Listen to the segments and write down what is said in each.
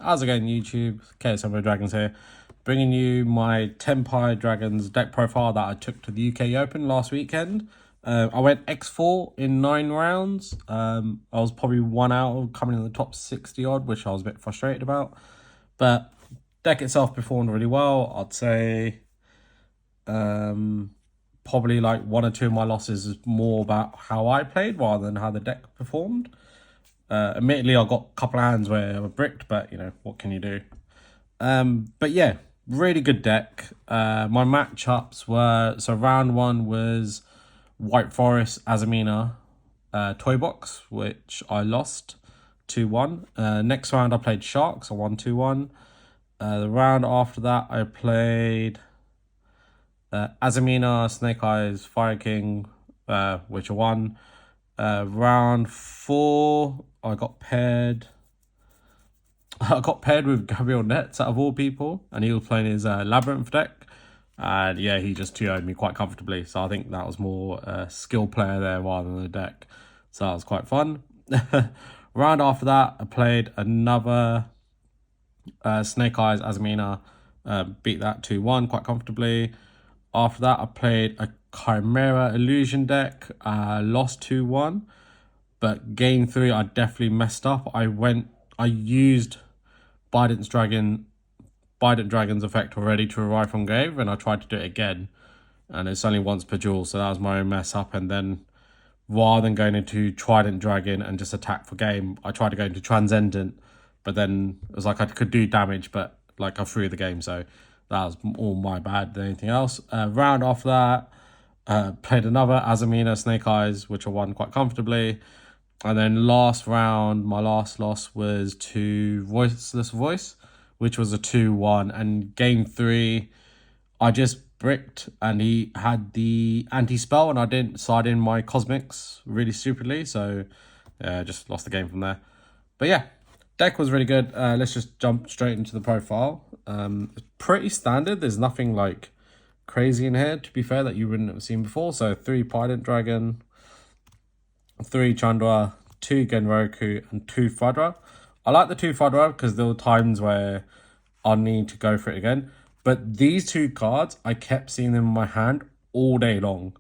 How's it going, YouTube? KSMO Dragons here, bringing you my Tenpai Dragons deck profile that I took to the UK Open last weekend. I went X4 in 9 rounds. I was probably 1 out of coming in the top 60 odd, which I was a bit frustrated about. But deck itself performed really well. I'd say probably like 1 or 2 of my losses is more about how I played rather than how the deck performed. Admittedly, I got a couple of hands where I were bricked, but you know, what can you do? But yeah, really good deck. My matchups were, so round 1 was White Forest Azamina Toy Box, which I lost 2-1. Next round I played Sharks, I won 2-1. The round after that I played Azamina Snake Eyes Fire King, which I won. Round 4 I got paired with Gabriel Nets out of all people, and he was playing his Labyrinth deck. And yeah, he just 2-0'd me quite comfortably. So I think that was more a skill player there rather than a deck. So that was quite fun. Round after that, I played another Snake Eyes Azamina, beat that 2-1 quite comfortably. After that, I played a Chimera Illusion deck, lost 2-1. But game 3, I definitely messed up. I used Bident Dragon's effect already to arrive from game, and I tried to do it again. And it's only once per duel, so that was my own mess up. And then rather than going into Trident Dragon and just attack for game, I tried to go into Transcendent, but then it was like I could do damage, but like I threw the game, so that was all my bad than anything else. Round after that, played another Azamina Snake Eyes, which I won quite comfortably. And then last round, my last loss was to Voiceless Voice, which was a 2-1. And game 3, I just bricked, and he had the anti-spell, and I didn't side in my Cosmics really stupidly. So yeah, just lost the game from there. But yeah, deck was really good. Let's just jump straight into the profile. It's pretty standard. There's nothing like crazy in here, to be fair, that you wouldn't have seen before. So 3 Pident Dragon, 3 Chandra, 2 Genroku, and 2 Fudra. I like the 2 Fudra because there were times where I need to go for it again. But these 2 cards, I kept seeing them in my hand all day long.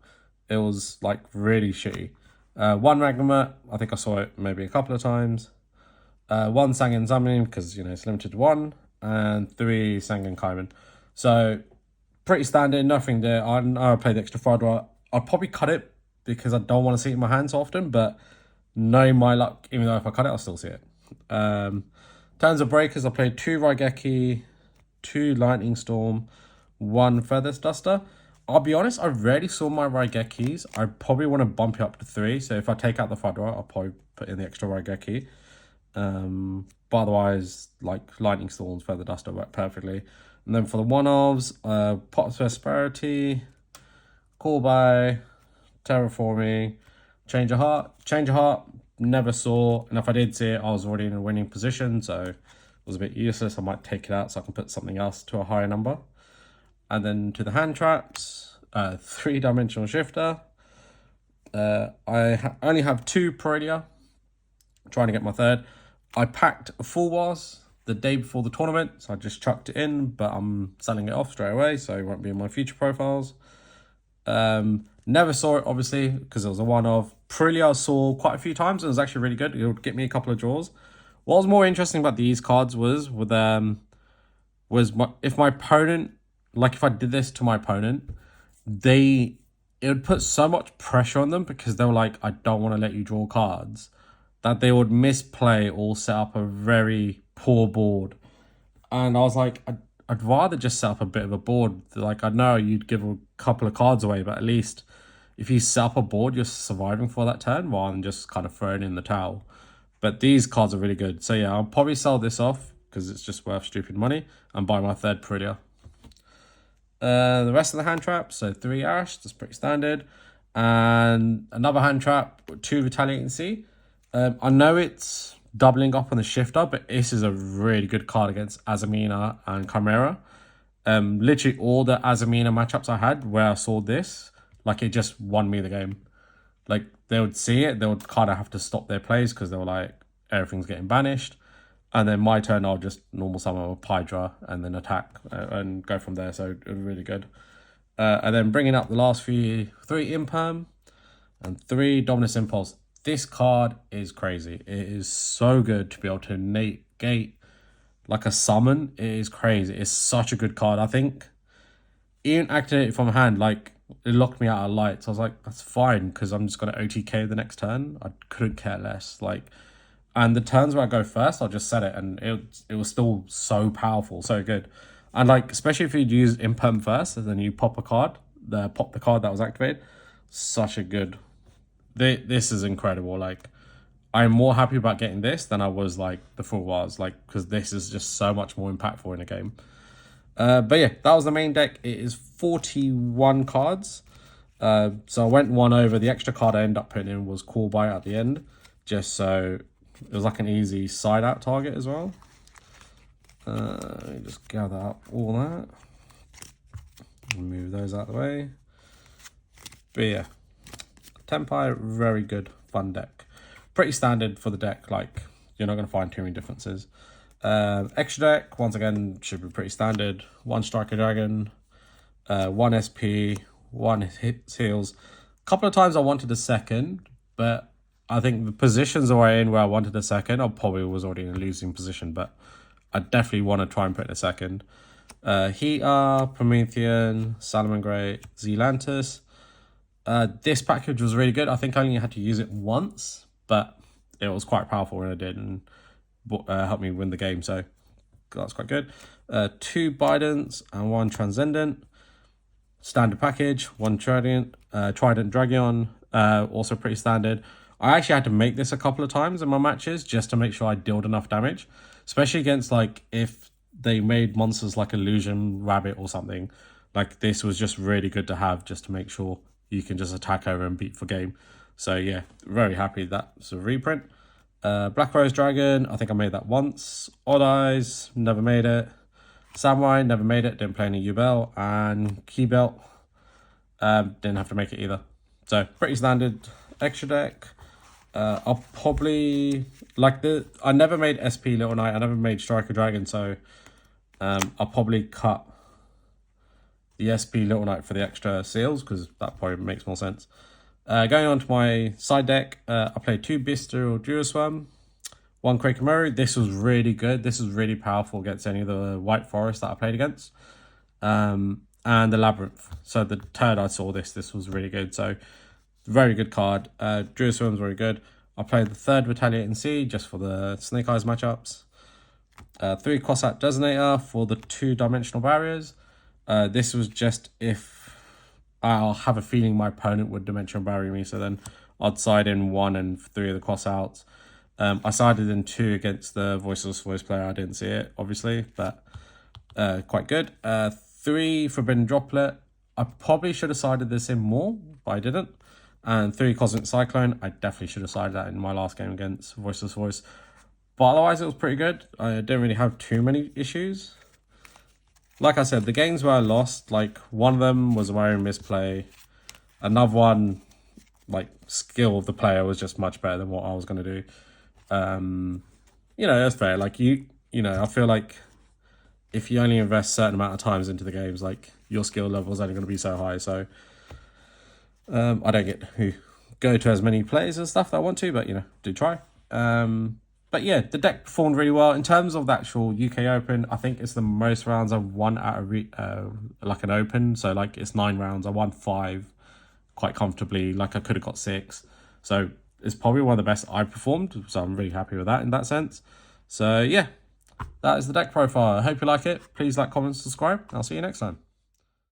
It was like really shitty. 1 Magnemite, I think I saw it maybe a couple of times. 1 Sangen Summoning because, you know, it's limited to 1. And 3 Sangen Kaiman. So pretty standard, nothing there. I know I played the extra Fudra. I'd probably cut it because I don't want to see it in my hand so often, but knowing my luck, even though if I cut it, I'll still see it. Terms of breakers, I played 2 Raigeki, 2 Lightning Storm, 1 Feathers Duster. I'll be honest, I rarely saw my Raigekis. I probably want to bump it up to 3, so if I take out the Fudra, I'll probably put in the extra Raigeki. But otherwise, like Lightning Storms, Feather Duster work perfectly. And then for the one-offs, Pots Prosperity, Call by, Terraforming, Change of Heart, never saw. And if I did see it, I was already in a winning position, so it was a bit useless. I might take it out so I can put something else to a higher number. And then to the hand traps, 3-dimensional shifter. I only have 2 Paradia, trying to get my 3rd. I packed a Full Wars the day before the tournament, so I just chucked it in, but I'm selling it off straight away, so it won't be in my future profiles. Never saw it, obviously, because it was a one-off. Prillia I saw quite a few times, and it was actually really good. It would get me a couple of draws. What was more interesting about these cards was if my opponent, like if I did this to my opponent, it would put so much pressure on them because they were like, I don't want to let you draw cards, that they would misplay or set up a very poor board. And I was like, I'd rather just set up a bit of a board. Like, I know you'd give a couple of cards away, but at least if you set up a board, you're surviving for that turn rather than just kind of throwing in the towel. But these cards are really good. So yeah, I'll probably sell this off because it's just worth stupid money and buy my 3rd Prillia. The rest of the hand traps, so 3 Ash, that's pretty standard. And another hand trap, 2 Retaliating Sea. I know it's doubling up on the shifter, but this is a really good card against Azamina and Chimera. Literally all the Azamina matchups I had where I saw this, like it just won me the game. Like they would see it, they would kind of have to stop their plays because they were like, everything's getting banished. And then my turn, I'll just normal summon a Hydra and then attack and go from there. So it was really good. And then bringing up the last three Imperm and 3 Dominus Impulse. This card is crazy. It is so good to be able to negate like a summon. It is crazy. It's such a good card. I think even activate it from hand, like it locked me out of lights. I was like, that's fine because I'm just gonna OTK the next turn. I couldn't care less. Like, and the turns where I go first, I'll just set it, and it was still so powerful, so good. And like, especially if you use Imperm first, and then you pop a card, pop the card that was activated. Such a good. This is incredible. Like, I'm more happy about getting this than I was like before was, like, because this is just so much more impactful in a game. But yeah, that was the main deck. It is 41 cards. So I went one over. The extra card I ended up putting in was Call By at the end, just so it was like an easy side out target as well. Let me just gather up all that. Move those out of the way. But yeah, Tenpai, very good, fun deck. Pretty standard for the deck, like, you're not going to find too many differences. Extra deck, once again, should be pretty standard. 1 Striker Dragon, 1 SP, 1 hit heals. A couple of times I wanted a second, but I think the positions are in where I wanted a second. I probably was already in a losing position, but I definitely want to try and put in a second. Heater, Promethean, Salamangreat, Zealantis. This package was really good. I think I only had to use it once, but it was quite powerful when I did, and helped me win the game, so that's quite good. 2 Bidents and 1 Transcendent. Standard package. 1 Trident Dragon, also pretty standard. I actually had to make this a couple of times in my matches just to make sure I dealt enough damage, especially against, like, if they made monsters like Illusion Rabbit or something. Like, this was just really good to have just to make sure you can just attack over and beat for game. So yeah, very happy that's a reprint. Black Rose Dragon, I think I made that once. Odd Eyes, never made it. Samurai, never made it, didn't play any Yubel. And Key Belt, didn't have to make it either. So pretty standard extra deck. I'll probably, like, I never made SP Little Knight, I never made Striker Dragon, so I'll probably cut the SP Little Knight for the extra seals, because that probably makes more sense. Going on to my side deck, I played 2 Bestial Duoswarm, 1 Krakemoru. This was really good. This was really powerful against any of the White Forest that I played against. And the Labyrinth. So the turn I saw this was really good. So very good card. Duoswarm's very good. I played the 3rd Battalion C just for the Snake Eyes matchups. 3 Cossack Designator for the 2-dimensional barriers. This was just if I'll have a feeling my opponent would dimensional barrier me, so then I'd side in 1 and 3 of the cross outs. I sided in 2 against the Voiceless Voice player. I didn't see it, obviously, but quite good. 3 Forbidden Droplet. I probably should have sided this in more, but I didn't. And 3 Cosmic Cyclone. I definitely should have sided that in my last game against Voiceless Voice. But otherwise, it was pretty good. I didn't really have too many issues. Like I said, the games where I lost, like, one of them was a Warrior misplay. Another one, like, skill of the player was just much better than what I was going to do. You know, that's fair. Like, you know, I feel like if you only invest a certain amount of times into the games, like, your skill level is only going to be so high. So, I don't get to go to as many players and stuff that I want to, but, you know, do try. But yeah, the deck performed really well. In terms of the actual UK Open, I think it's the most rounds I've won at like an Open. So like it's 9 rounds. I won 5 quite comfortably. Like I could have got 6. So it's probably one of the best I've performed. So I'm really happy with that in that sense. So yeah, that is the deck profile. I hope you like it. Please like, comment, subscribe. I'll see you next time.